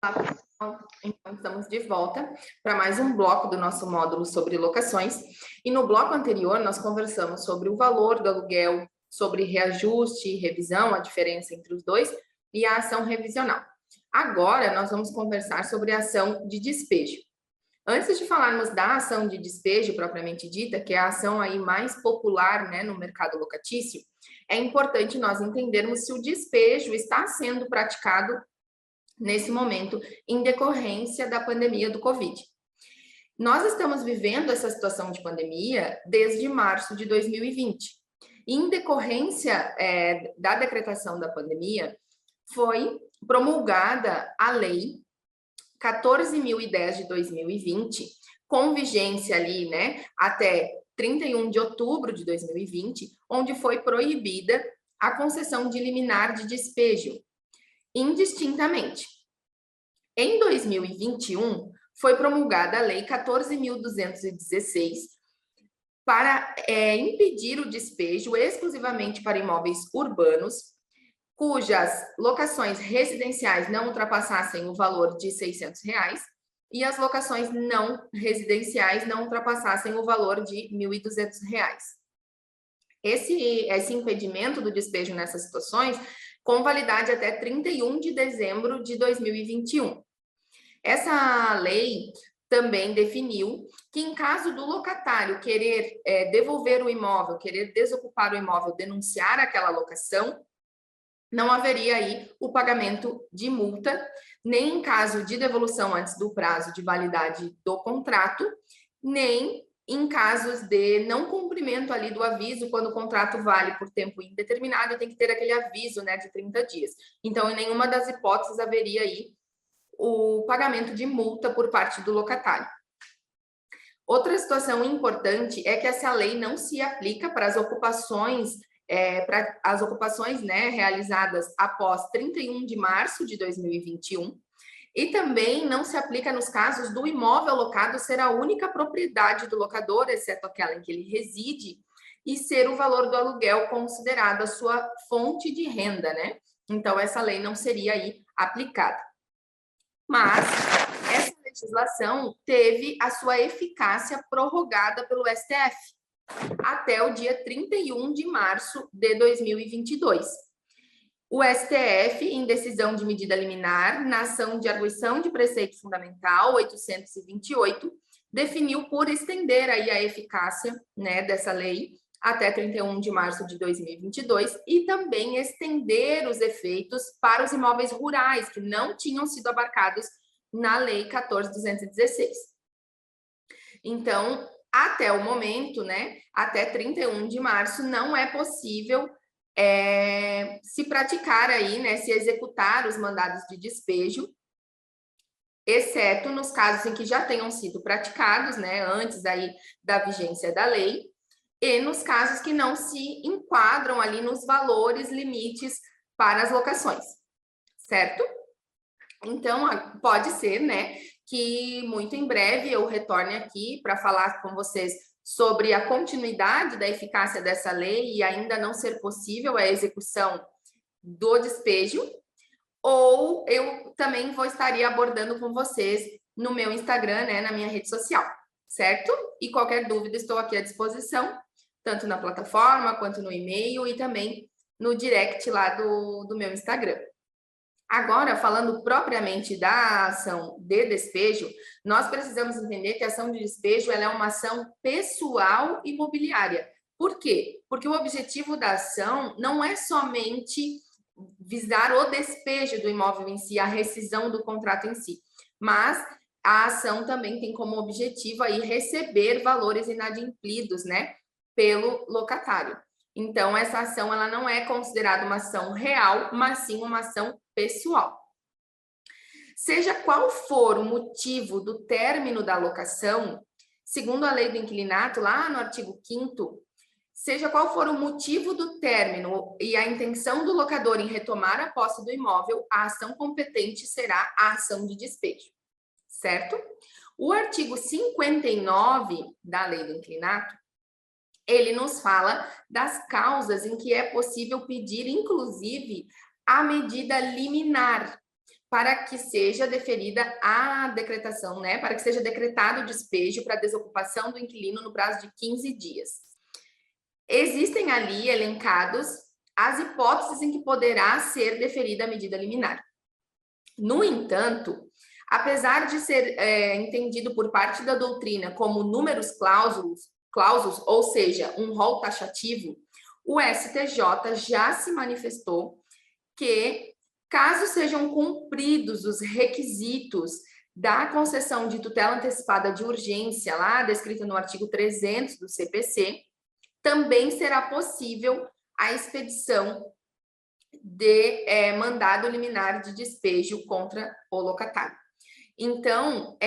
Olá, pessoal. Então, estamos de volta para mais um bloco do nosso módulo sobre locações. E no bloco anterior, nós conversamos sobre o valor do aluguel, sobre reajuste e revisão, a diferença entre os dois, e a ação revisional. Agora, nós vamos conversar sobre a ação de despejo. Antes de falarmos da ação de despejo propriamente dita, que é a ação aí mais popular, né, no mercado locatício, é importante nós entendermos se o despejo está sendo praticado nesse momento, em decorrência da pandemia do Covid. Nós estamos vivendo essa situação de pandemia desde março de 2020. Em decorrência da decretação da pandemia, foi promulgada a Lei 14.010 de 2020, com vigência ali, né, até 31 de outubro de 2020, onde foi proibida a concessão de liminar de despejo, indistintamente. Em 2021, foi promulgada a Lei 14.216 para impedir o despejo exclusivamente para imóveis urbanos, cujas locações residenciais não ultrapassassem o valor de R$ 600 e as locações não residenciais não ultrapassassem o valor de R$ 1.200. Esse impedimento do despejo nessas situações com validade até 31 de dezembro de 2021. Essa lei também definiu que, em caso do locatário querer devolver o imóvel, querer desocupar o imóvel, denunciar aquela locação, não haveria aí o pagamento de multa, nem em caso de devolução antes do prazo de validade do contrato, nem em casos de não cumprimento ali do aviso, quando o contrato vale por tempo indeterminado, tem que ter aquele aviso, né, de 30 dias. Então, em nenhuma das hipóteses haveria aí o pagamento de multa por parte do locatário. Outra situação importante é que essa lei não se aplica para as ocupações, né, realizadas após 31 de março de 2021, e também não se aplica nos casos do imóvel locado ser a única propriedade do locador, exceto aquela em que ele reside, e ser o valor do aluguel considerado a sua fonte de renda, né? Então, essa lei não seria aí aplicada. Mas essa legislação teve a sua eficácia prorrogada pelo STF até o dia 31 de março de 2022. O STF, em decisão de medida liminar, na ação de arguição de preceito fundamental 828, definiu por estender aí a eficácia, né, dessa lei até 31 de março de 2022 e também estender os efeitos para os imóveis rurais que não tinham sido abarcados na Lei 14.216. Então, até o momento, né, até 31 de março, não é possível se praticar aí, né, se executar os mandados de despejo, exceto nos casos em que já tenham sido praticados, né, antes aí da vigência da lei, e nos casos que não se enquadram ali nos valores limites para as locações, certo? Então, pode ser, né, que muito em breve eu retorne aqui para falar com vocês sobre a continuidade da eficácia dessa lei e ainda não ser possível a execução do despejo, ou eu também estaria abordando com vocês no meu Instagram, né, na minha rede social, certo? E qualquer dúvida, estou aqui à disposição, tanto na plataforma, quanto no e-mail e também no direct lá do meu Instagram. Agora, falando propriamente da ação de despejo, nós precisamos entender que a ação de despejo ela é uma ação pessoal imobiliária. Por quê? Porque o objetivo da ação não é somente visar o despejo do imóvel em si, a rescisão do contrato em si, mas a ação também tem como objetivo aí receber valores inadimplidos, né, pelo locatário. Então, essa ação ela não é considerada uma ação real, mas sim uma ação pessoal. Seja qual for o motivo do término da locação, segundo a lei do inquilinato, lá no artigo 5º, seja qual for o motivo do término e a intenção do locador em retomar a posse do imóvel, a ação competente será a ação de despejo, certo? O artigo 59 da lei do inquilinato, ele nos fala das causas em que é possível pedir, inclusive, a medida liminar. para que seja deferida a decretação, né? Para que seja decretado o despejo para desocupação do inquilino no prazo de 15 dias. Existem ali elencados as hipóteses em que poderá ser deferida a medida liminar. No entanto, apesar de ser entendido por parte da doutrina como números clausos, ou seja, um rol taxativo, o STJ já se manifestou que, caso sejam cumpridos os requisitos da concessão de tutela antecipada de urgência, lá descrita no artigo 300 do CPC, também será possível a expedição de mandado liminar de despejo contra o locatário. Então,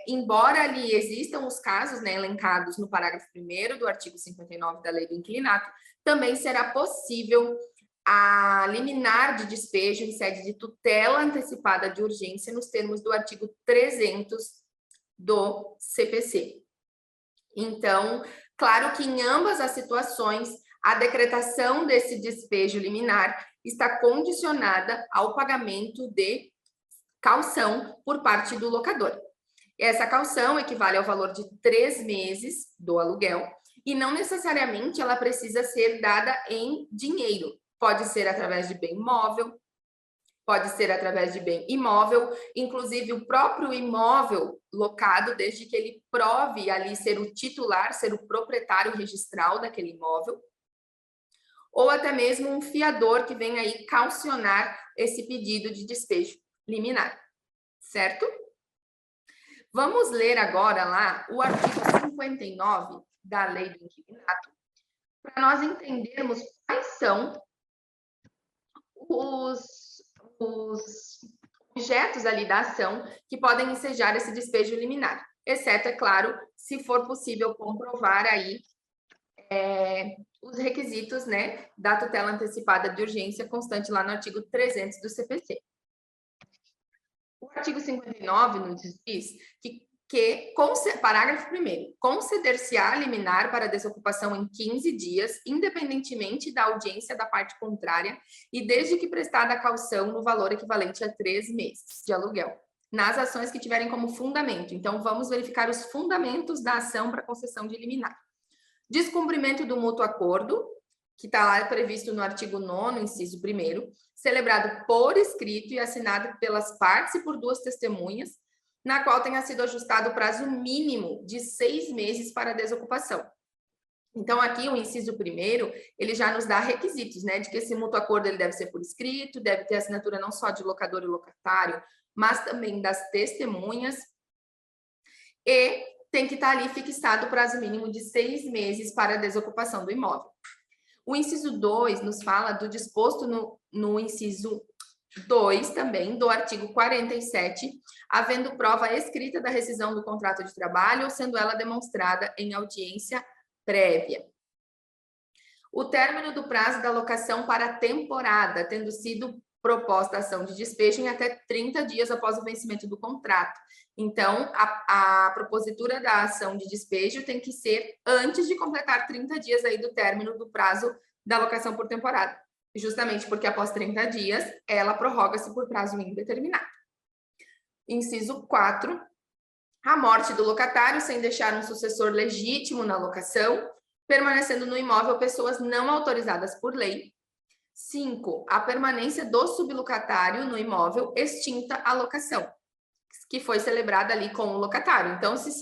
embora ali existam os casos, né, elencados no parágrafo 1º do artigo 59 da Lei do Inquilinato, também será possível a liminar de despejo em sede de tutela antecipada de urgência nos termos do artigo 300 do CPC. Então, claro que em ambas as situações, a decretação desse despejo liminar está condicionada ao pagamento de caução por parte do locador. Essa caução equivale ao valor de 3 meses do aluguel e não necessariamente ela precisa ser dada em dinheiro. Pode ser através de bem móvel, pode ser através de bem imóvel, inclusive o próprio imóvel locado, desde que ele prove ali ser o titular, ser o proprietário registral daquele imóvel, ou até mesmo um fiador que vem aí caucionar esse pedido de despejo liminar, certo? Vamos ler agora lá o artigo 59 da Lei do Inquilinato, para nós entendermos quais são os objetos ali da ação que podem ensejar esse despejo liminar, exceto, é claro, se for possível comprovar aí os requisitos, né, da tutela antecipada de urgência constante lá no artigo 300 do CPC. O artigo 59 nos diz que parágrafo 1º, conceder-se-á liminar para desocupação em 15 dias, independentemente da audiência da parte contrária e desde que prestada a caução no valor equivalente a 3 meses de aluguel, nas ações que tiverem como fundamento. Então, vamos verificar os fundamentos da ação para concessão de liminar. Descumprimento do mútuo acordo, que está lá previsto no artigo 9º, inciso 1º, celebrado por escrito e assinado pelas partes e por 2 testemunhas, na qual tenha sido ajustado o prazo mínimo de 6 meses para a desocupação. Então, aqui o inciso 1º, ele já nos dá requisitos, né, de que esse mútuo acordo ele deve ser por escrito, deve ter assinatura não só de locador e locatário, mas também das testemunhas, e tem que estar ali fixado o prazo mínimo de 6 meses para a desocupação do imóvel. O inciso 2 nos fala do disposto no inciso 2 também do artigo 47, havendo prova escrita da rescisão do contrato de trabalho ou sendo ela demonstrada em audiência prévia. O término do prazo da locação para a temporada, tendo sido proposta a ação de despejo em até 30 dias após o vencimento do contrato. Então, a propositura da ação de despejo tem que ser antes de completar 30 dias aí do término do prazo da locação por temporada, justamente porque após 30 dias, ela prorroga-se por prazo indeterminado. Inciso 4, a morte do locatário sem deixar um sucessor legítimo na locação, permanecendo no imóvel pessoas não autorizadas por lei. 5, a permanência do sublocatário no imóvel extinta a locação, que foi celebrada ali com o locatário. Então, se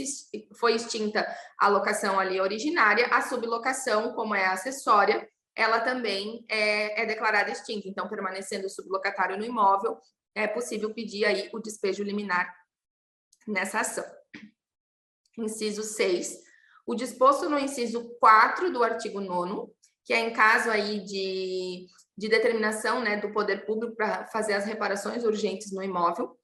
foi extinta a locação ali originária, a sublocação, como é acessória, ela também é declarada extinta. Então, permanecendo o sublocatário no imóvel, é possível pedir aí o despejo liminar nessa ação. Inciso 6, o disposto no inciso 4 do artigo 9º, que é em caso aí de determinação, né, do poder público para fazer as reparações urgentes no imóvel,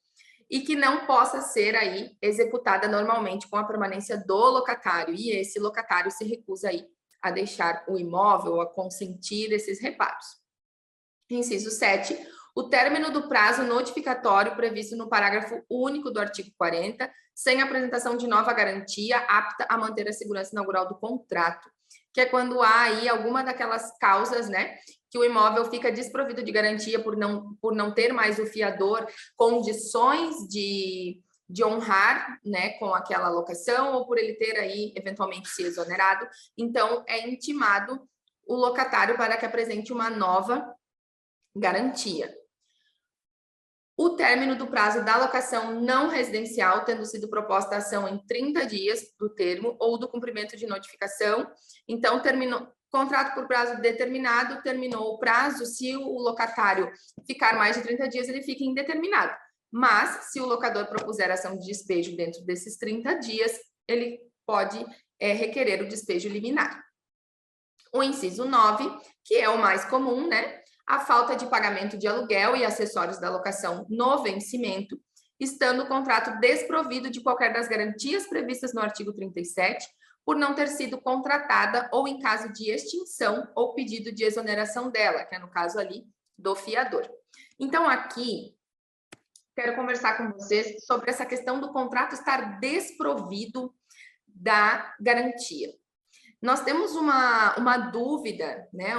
e que não possa ser aí executada normalmente com a permanência do locatário, e esse locatário se recusa aí a deixar o imóvel, a consentir esses reparos. Inciso 7, o término do prazo notificatório previsto no parágrafo único do artigo 40, sem apresentação de nova garantia apta a manter a segurança inaugural do contrato, que é quando há aí alguma daquelas causas, né, que o imóvel fica desprovido de garantia por não ter mais o fiador condições de honrar, né, com aquela locação, ou por ele ter aí eventualmente se exonerado. Então, é intimado o locatário para que apresente uma nova garantia. O término do prazo da locação não residencial, tendo sido proposta a ação em 30 dias do termo ou do cumprimento de notificação. Então, terminou contrato por prazo determinado, terminou o prazo. Se o locatário ficar mais de 30 dias, ele fica indeterminado. Mas, se o locador propuser ação de despejo dentro desses 30 dias, ele pode requerer o despejo liminar. O inciso 9, que é o mais comum, né? A falta de pagamento de aluguel e acessórios da locação no vencimento, estando o contrato desprovido de qualquer das garantias previstas no artigo 37, por não ter sido contratada ou em caso de extinção ou pedido de exoneração dela, que é no caso ali do fiador. Então, aqui, quero conversar com vocês sobre essa questão do contrato estar desprovido da garantia. Nós temos uma dúvida, né,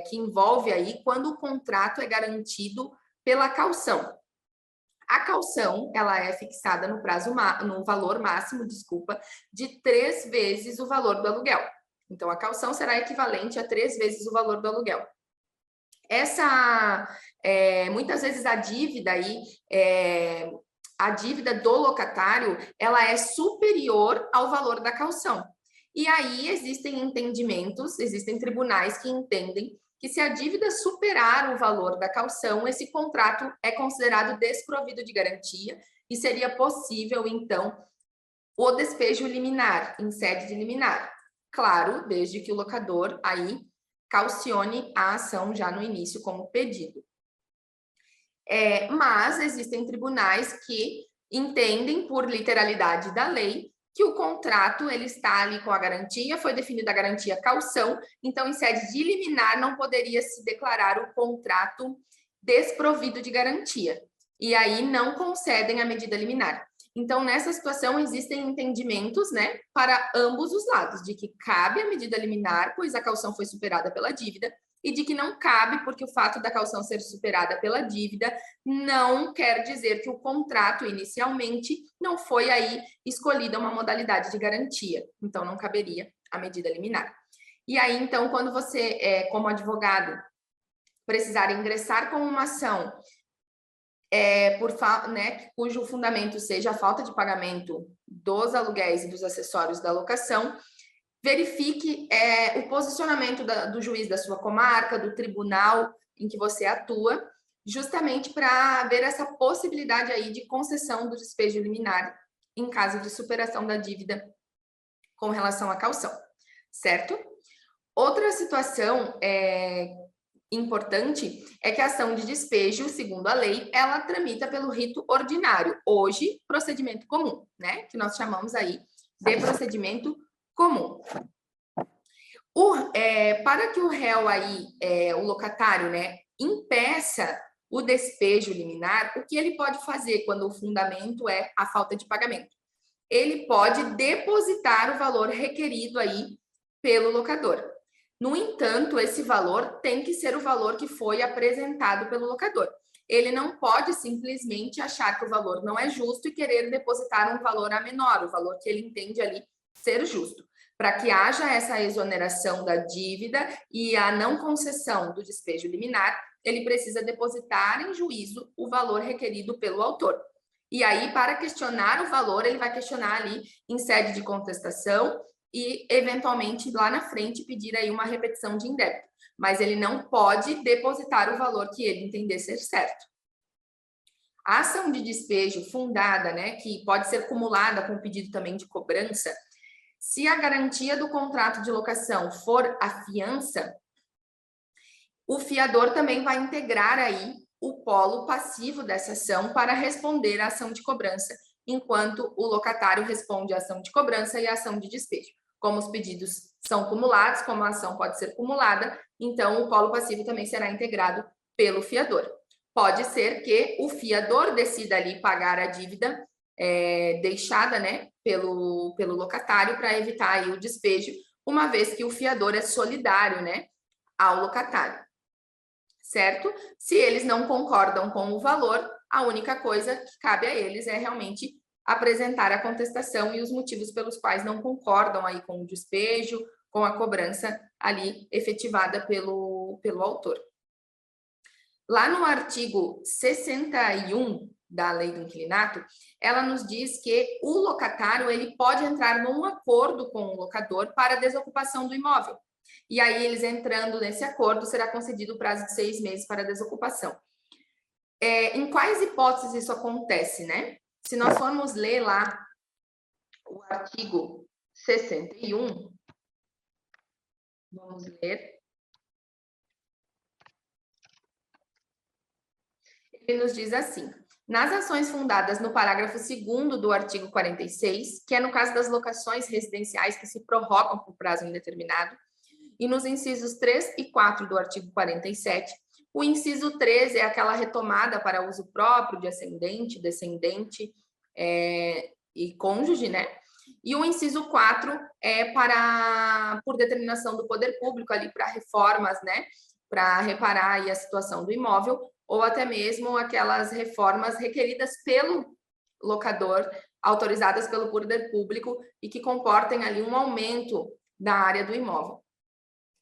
que envolve aí quando o contrato é garantido pela caução. A caução, ela é fixada no valor máximo, de 3 vezes o valor do aluguel. Então, a caução será equivalente a 3 vezes o valor do aluguel. Muitas vezes a dívida aí, a dívida do locatário, ela é superior ao valor da caução. E aí existem entendimentos, existem tribunais que entendem que se a dívida superar o valor da caução, esse contrato é considerado desprovido de garantia e seria possível, então, o despejo liminar, em sede de liminar. Claro, desde que o locador aí caucione a ação já no início como pedido. Mas existem tribunais que entendem, por literalidade da lei, que o contrato ele está ali com a garantia, foi definida a garantia caução, então em sede de liminar não poderia se declarar o contrato desprovido de garantia. E aí não concedem a medida liminar. Então, nessa situação, existem entendimentos, né, para ambos os lados, de que cabe a medida liminar, pois a caução foi superada pela dívida, e de que não cabe, porque o fato da caução ser superada pela dívida não quer dizer que o contrato, inicialmente, não foi aí escolhida uma modalidade de garantia. Então, não caberia a medida liminar. E aí, então, quando você, como advogado, precisar ingressar com uma ação cujo fundamento seja a falta de pagamento dos aluguéis e dos acessórios da locação, verifique o posicionamento do juiz da sua comarca, do tribunal em que você atua, justamente para ver essa possibilidade aí de concessão do despejo liminar em caso de superação da dívida com relação à caução, certo? Outra situação importante é que a ação de despejo, segundo a lei, ela tramita pelo rito ordinário, hoje procedimento comum, né? Que nós chamamos aí de procedimento comum. Para que o réu aí, o locatário, né, impeça o despejo liminar, o que ele pode fazer quando o fundamento é a falta de pagamento? Ele pode depositar o valor requerido aí pelo locador. No entanto, esse valor tem que ser o valor que foi apresentado pelo locador. Ele não pode simplesmente achar que o valor não é justo e querer depositar um valor a menor, o valor que ele entende ali ser justo. Para que haja essa exoneração da dívida e a não concessão do despejo liminar, ele precisa depositar em juízo o valor requerido pelo autor. E aí, para questionar o valor, ele vai questionar ali em sede de contestação e, eventualmente, lá na frente, pedir aí uma repetição de indébito. Mas ele não pode depositar o valor que ele entender ser certo. A ação de despejo fundada, né, que pode ser cumulada com o pedido também de cobrança, se a garantia do contrato de locação for a fiança, o fiador também vai integrar aí o polo passivo dessa ação para responder à ação de cobrança, enquanto o locatário responde à ação de cobrança e à ação de despejo. Como os pedidos são cumulados, como a ação pode ser cumulada, então o polo passivo também será integrado pelo fiador. Pode ser que o fiador decida ali pagar a dívida deixada, né, pelo locatário para evitar aí o despejo, uma vez que o fiador é solidário, né, ao locatário. certo? Se eles não concordam com o valor, a única coisa que cabe a eles é realmente apresentar a contestação e os motivos pelos quais não concordam aí com o despejo, com a cobrança ali efetivada pelo autor. Lá no artigo 61 da Lei do Inquilinato, ela nos diz que o locatário ele pode entrar num acordo com o locador para a desocupação do imóvel. E aí, eles entrando nesse acordo, será concedido o prazo de 6 meses para a desocupação. Em quais hipóteses isso acontece, né? Se nós formos ler lá o artigo 61, vamos ler. Ele nos diz assim: nas ações fundadas no parágrafo 2º do artigo 46, que é no caso das locações residenciais que se prorrogam por prazo indeterminado, e nos incisos 3 e 4 do artigo 47, o inciso 3 é aquela retomada para uso próprio de ascendente, descendente e cônjuge, né? E o inciso 4 é por determinação do poder público ali para reformas, né? Para reparar aí a situação do imóvel, ou até mesmo aquelas reformas requeridas pelo locador, autorizadas pelo poder público e que comportem ali um aumento da área do imóvel.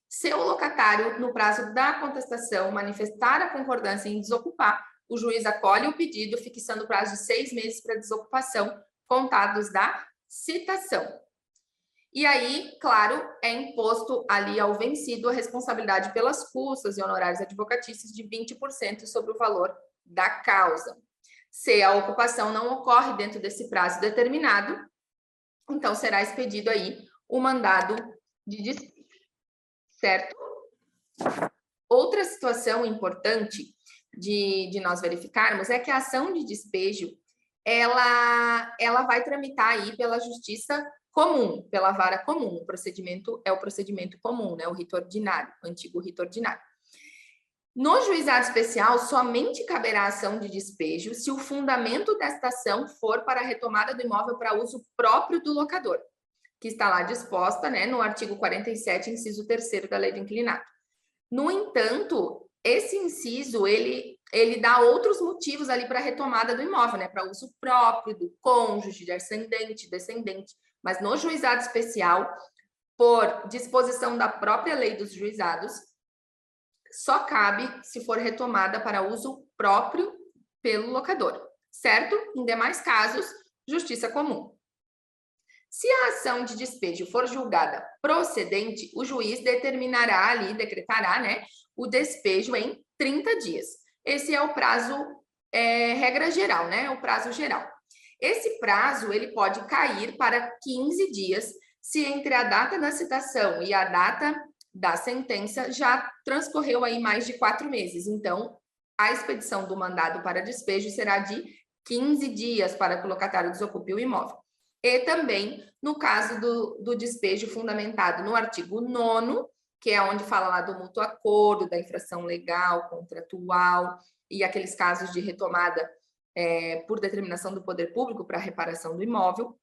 Se o locatário, no prazo da contestação, manifestar a concordância em desocupar, o juiz acolhe o pedido, fixando o prazo de 6 meses para desocupação, contados da citação. E aí, claro, é imposto ali ao vencido a responsabilidade pelas custas e honorários advocatícios de 20% sobre o valor da causa. Se a ocupação não ocorre dentro desse prazo determinado, então será expedido aí o mandado de despejo, certo? Outra situação importante de nós verificarmos é que a ação de despejo, ela vai tramitar aí pela justiça comum, pela vara comum. O procedimento é o procedimento comum, né? O rito ordinário, o antigo rito ordinário. No juizado especial, somente caberá ação de despejo se o fundamento desta ação for para a retomada do imóvel para uso próprio do locador, que está lá disposta, né, no artigo 47, inciso 3º da Lei do Inquilinato. No entanto, esse inciso, ele dá outros motivos ali para a retomada do imóvel, né, para uso próprio, do cônjuge, de ascendente, descendente. Mas no juizado especial, por disposição da própria lei dos juizados, só cabe se for retomada para uso próprio pelo locador, certo? Em demais casos, justiça comum. Se a ação de despejo for julgada procedente, o juiz determinará ali, decretará, né, o despejo em 30 dias. Esse é o prazo, regra geral, né, o prazo geral. Esse prazo, ele pode cair para 15 dias, se entre a data da citação e a data da sentença já transcorreu aí mais de 4 meses. Então, a expedição do mandado para despejo será de 15 dias para que o locatário desocupe o imóvel. E também no caso do despejo fundamentado no artigo 9º, que é onde fala lá do mútuo acordo, da infração legal, contratual e aqueles casos de retomada por determinação do poder público para reparação do imóvel,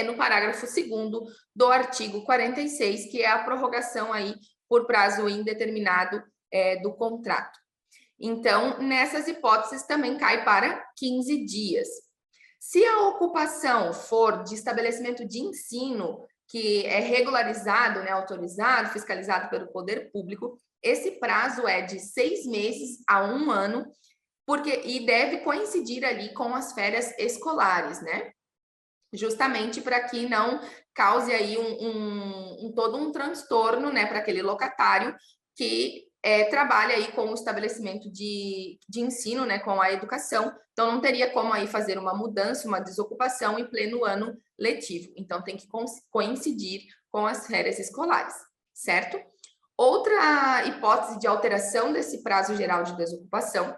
no parágrafo 2º do artigo 46, que é a prorrogação aí por prazo indeterminado do contrato. Então, nessas hipóteses também cai para 15 dias. Se a ocupação for de estabelecimento de ensino, que é regularizado, né, autorizado, fiscalizado pelo poder público, esse prazo é de 6 meses a 1 ano, e deve coincidir ali com as férias escolares, né? Justamente para que não cause aí todo um transtorno, né, para aquele locatário que trabalha aí com o estabelecimento de ensino, né, com a educação. Então, não teria como aí fazer uma mudança, uma desocupação em pleno ano letivo. Então, tem que coincidir com as férias escolares, certo? Outra hipótese de alteração desse prazo geral de desocupação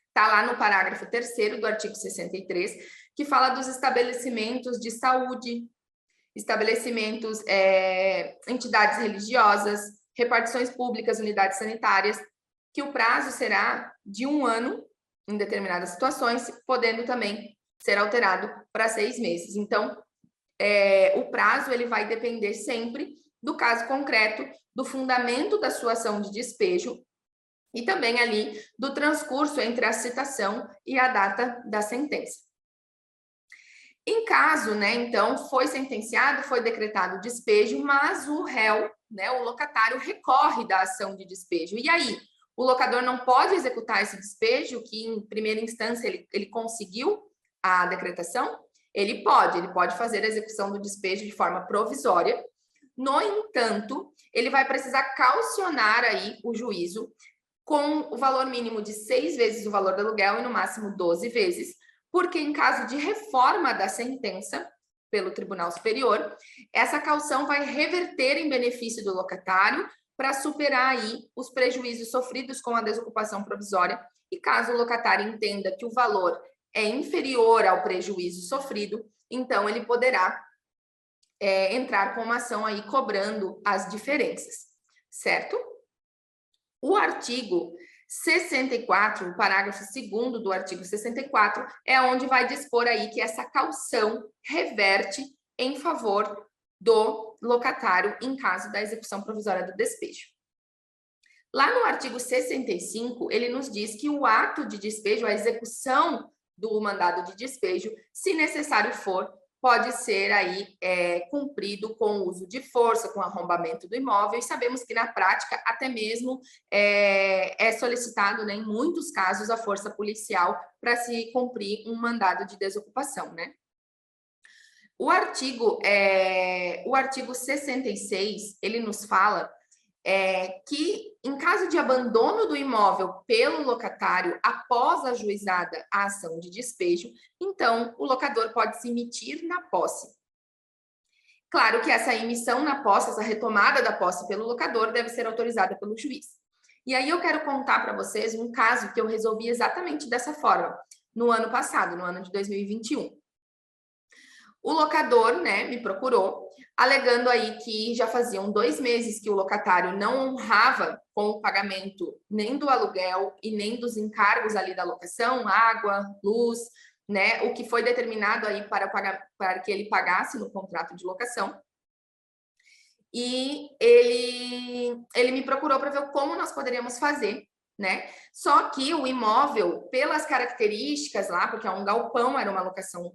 está lá no parágrafo 3º do artigo 63, que fala dos estabelecimentos de saúde, estabelecimentos, entidades religiosas, repartições públicas, unidades sanitárias, que o prazo será de 1 ano em determinadas situações, podendo também ser alterado para 6 meses. Então, o prazo ele vai depender sempre do caso concreto, do fundamento da sua ação de despejo e também ali do transcurso entre a citação e a data da sentença. Em caso, né, então, foi sentenciado, foi decretado o despejo, mas o réu, né, o locatário, recorre da ação de despejo. E aí, o locador não pode executar esse despejo, que em primeira instância ele conseguiu a decretação? Ele pode fazer a execução do despejo de forma provisória. No entanto, ele vai precisar caucionar aí o juízo com o valor mínimo de 6 vezes o valor do aluguel e no máximo 12 vezes, porque em caso de reforma da sentença pelo Tribunal Superior, essa caução vai reverter em benefício do locatário para superar aí os prejuízos sofridos com a desocupação provisória, e caso o locatário entenda que o valor é inferior ao prejuízo sofrido, então ele poderá entrar com uma ação aí cobrando as diferenças, certo? O artigo 64, o parágrafo 2º do artigo 64, é onde vai dispor aí que essa caução reverte em favor do locatário em caso da execução provisória do despejo. Lá no artigo 65, ele nos diz que o ato de despejo, a execução do mandado de despejo, se necessário for, pode ser aí cumprido com o uso de força, com arrombamento do imóvel, e sabemos que na prática até mesmo é solicitado, né, em muitos casos, a força policial para se cumprir um mandado de desocupação, né? O artigo 66, ele nos fala que, em caso de abandono do imóvel pelo locatário após ajuizada a ação de despejo, então o locador pode se emitir na posse. Claro que essa emissão na posse, essa retomada da posse pelo locador, deve ser autorizada pelo juiz. E aí eu quero contar para vocês um caso que eu resolvi exatamente dessa forma, no ano passado, no ano de 2021. O locador, né, me procurou, alegando aí que já faziam 2 meses que o locatário não honrava com o pagamento nem do aluguel e nem dos encargos ali da locação, água, luz, né, o que foi determinado aí para que ele pagasse no contrato de locação. E ele me procurou para ver como nós poderíamos fazer, né? Só que o imóvel, pelas características lá, porque é um galpão, era uma locação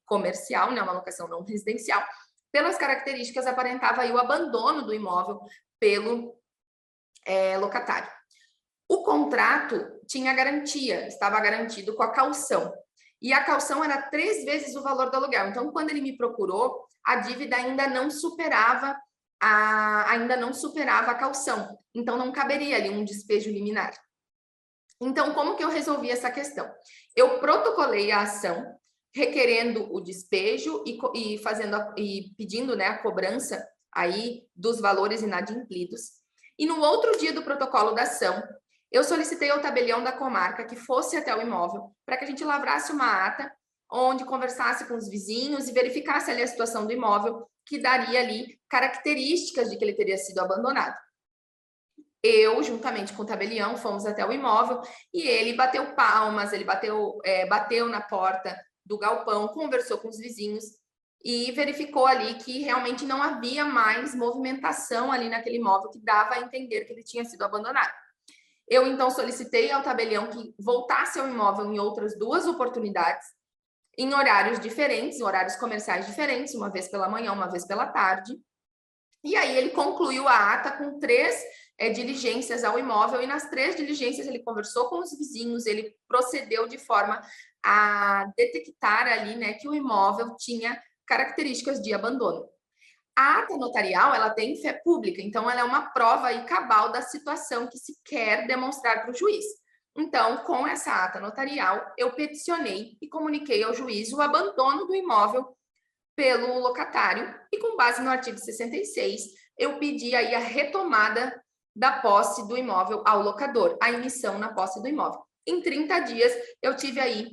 comercial, né? Uma locação não residencial, pelas características aparentava aí o abandono do imóvel pelo locatário. O contrato tinha garantia, estava garantido com a caução. E a caução era 3 vezes o valor do aluguel. Então, quando ele me procurou, a dívida ainda não superava a caução. Então, não caberia ali um despejo liminar. Então, como que eu resolvi essa questão? Eu protocolei a ação, requerendo o despejo e pedindo, né, a cobrança aí dos valores inadimplidos. E no outro dia do protocolo da ação, eu solicitei ao tabelião da comarca que fosse até o imóvel para que a gente lavrasse uma ata onde conversasse com os vizinhos e verificasse ali a situação do imóvel, que daria ali características de que ele teria sido abandonado. Eu, juntamente com o tabelião, fomos até o imóvel e ele bateu palmas, ele bateu na porta do galpão, conversou com os vizinhos e verificou ali que realmente não havia mais movimentação ali naquele imóvel que dava a entender que ele tinha sido abandonado. Eu, então, solicitei ao tabelião que voltasse ao imóvel em outras 2 oportunidades, em horários diferentes, horários comerciais diferentes, uma vez pela manhã, uma vez pela tarde. E aí ele concluiu a ata com 3 diligências ao imóvel, e nas 3 diligências ele conversou com os vizinhos, ele procedeu de forma a detectar ali, né, que o imóvel tinha características de abandono. A ata notarial, ela tem fé pública, então ela é uma prova e cabal da situação que se quer demonstrar para o juiz. Então, com essa ata notarial, eu peticionei e comuniquei ao juiz o abandono do imóvel pelo locatário, e com base no artigo 66, eu pedi aí a retomada da posse do imóvel ao locador, a emissão na posse do imóvel. Em 30 dias, eu tive aí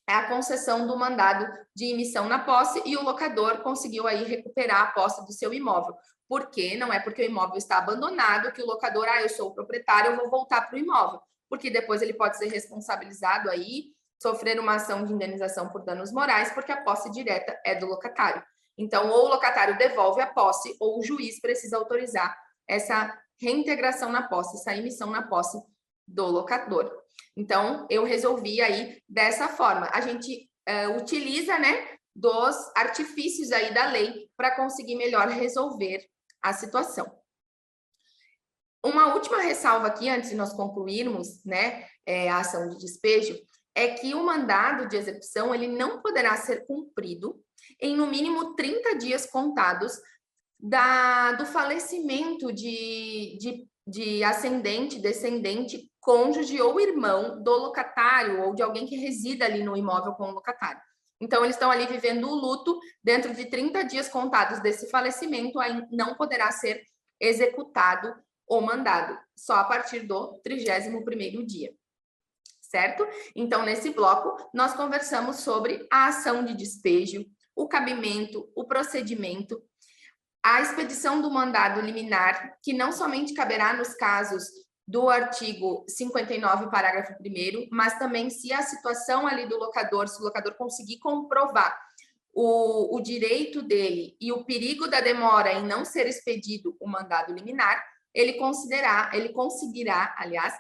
a concessão do mandado de emissão na posse e o locador conseguiu aí recuperar a posse do seu imóvel. Porque não é porque o imóvel está abandonado que o locador, eu sou o proprietário, eu vou voltar para o imóvel. Porque depois ele pode ser responsabilizado aí, sofrer uma ação de indenização por danos morais, porque a posse direta é do locatário. Então, ou o locatário devolve a posse, ou o juiz precisa autorizar essa reintegração na posse, essa emissão na posse do locador. Então, eu resolvi aí dessa forma. A gente utiliza, né, dos artifícios aí da lei para conseguir melhor resolver a situação. Uma última ressalva aqui, antes de nós concluirmos, né, a ação de despejo, é que o mandado de execução ele não poderá ser cumprido em no mínimo 30 dias contados do falecimento de ascendente, descendente, cônjuge ou irmão do locatário ou de alguém que resida ali no imóvel com o locatário. Então, eles estão ali vivendo o luto, dentro de 30 dias contados desse falecimento, aí não poderá ser executado o mandado, só a partir do 31º dia, certo? Então, nesse bloco, nós conversamos sobre a ação de despejo, o cabimento, o procedimento, a expedição do mandado liminar, que não somente caberá nos casos do artigo 59, parágrafo 1º, mas também se a situação ali do locador, se o locador conseguir comprovar o direito dele e o perigo da demora em não ser expedido o mandado liminar, ele conseguirá, aliás,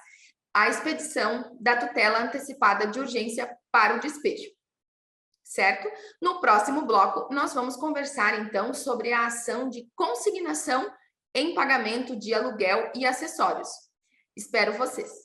a expedição da tutela antecipada de urgência para o despejo. Certo? No próximo bloco, nós vamos conversar, então, sobre a ação de consignação em pagamento de aluguel e acessórios. Espero vocês!